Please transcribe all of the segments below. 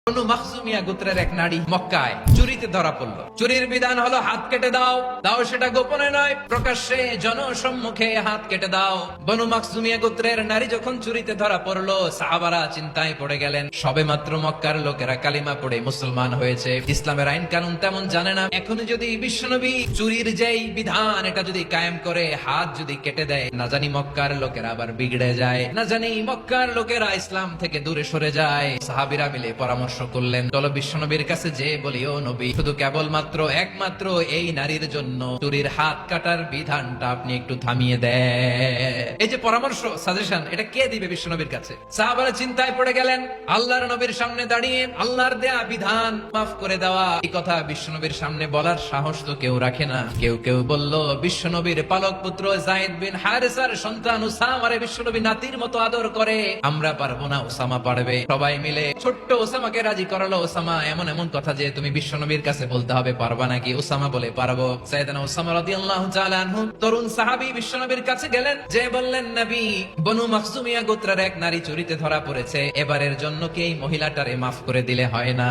বনু মাখজুমিয়া গোত্রের এক নারী মক্কায় চুরিতে ধরা পড়ল। চুরির বিধান হলো হাত কেটে দাও, দাও সেটা গোপনে নয়, প্রকাশ্যে জনসম্মুখে হাত কেটে দাও। বনু মাখজুমিয়া গোত্রের নারী যখন চুরিতে ধরা পড়লো, সাহাবারা চিন্তায় পড়ে গেলেন। সবে মাত্র মক্কার লোকেরা কালিমা পড়ে মুসলমান হয়েছে, ইসলামের আইন কানুন তেমন জানে না। এখন যদি বিশ্বনবী চুরির যেই বিধান এটা যদি কায়েম করে হাত যদি কেটে দেয়, না জানি মক্কার লোকেরা আবার বিগড়ে যায়, না জানি মক্কার লোকেরা ইসলাম থেকে দূরে সরে যায়। সাহাবীরা মিলে পরামর্শ করলেন, চলো বিশ্বনবীর কাছে যে বলি, ও নবী, শুধু কেবলমাত্র একমাত্র এই নারীর জন্য চুরির হাত কাটার বিধানটা আপনি একটু থামিয়ে দেন। এই যে পরামর্শ, সাজেশন, এটা কে দিবে বিশ্বনবীর কাছে? সাহাবারা চিন্তায় পড়ে গেলেন। আল্লাহর নবীর সামনে দাঁড়িয়ে আল্লাহর দেয়া বিধান মাফ করে দেওয়া, এই কথা বিশ্বনবীর সামনে বলার সাহস তো কেউ রাখে না। কেউ কেউ বলল, বিশ্বনবীর পালক পুত্র যায়েদ বিন হারেসার সন্তান উসামারে বিশ্বনবী নাতির মতো আদর করে, আমরা পারবো না, উসামা পারবে। সবাই মিলে ছোট্ট উসামাকে রাজি করালো। উসামা, এমন এমন কথা যে তুমি বিশ্বনবীর কাছে বলতে হবে, পারবা নাকি? উসামা বলে, পারবো। সাইয়েদনা উসামা রাদিয়াল্লাহু তাআলা আনহু তরুণ সাহাবী বিশ্বনবীর কাছে গেলেন, যে বললেন, নবী, বনু মাখজুমিয়া গোত্রের এক নারী চুরিতে ধরা পড়েছে, এবারের জন্য কি এই মহিলাটারে মাফ করে দিলে হয় না?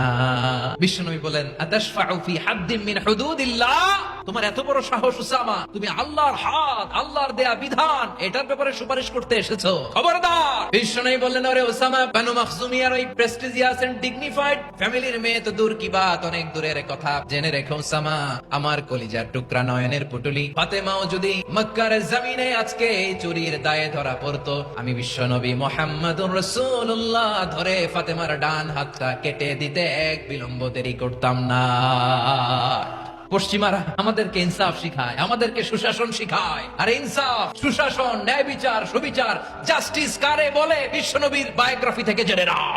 বিশ্বনবী বলেন, আতাশফাউ ফি হাদ্দিন মিন হুদুদিল্লাহ, তোমার এত বড় সাহস উসামা, তুমি আল্লাহর হাত, আল্লাহর দেয়া বিধান, এটার ব্যাপারে সুপারিশ করতে এসেছো? খবরদার! বিশ্বনবী বললেন, আরে উসামা, বনু মাখজুমিয়ার ওই প্রেস্টিজিয়াস এন্ড ডিগনিফাইড ফ্যামিলির মেয়ে তো দূর কি বাত, অনেক দূরের কথা। জেনে রেখো উসামা, আমার কলিজার টুকরা, নয়নের পুটুলি ফাতেমাও যদি মক্কার জমিনে আজকে এই চুরির দায়ে ধরা পড়তো, আমি বিশ্বনবী মুহাম্মদুর রাসূলুল্লাহ ধরে ফাতেমার ডান হাতটা কেটে দিতে এক বিলম্ব দেরি করতাম না। পশ্চিমারা আমাদেরকে ইনসাফ শিখায়, আমাদেরকে সুশাসন শিখায়। আর ইনসাফ, সুশাসন, ন্যায় বিচার, সুবিচার, জাস্টিস কারে বলে? বিশ্বনবীর বায়োগ্রাফি থেকে জেনে নাও।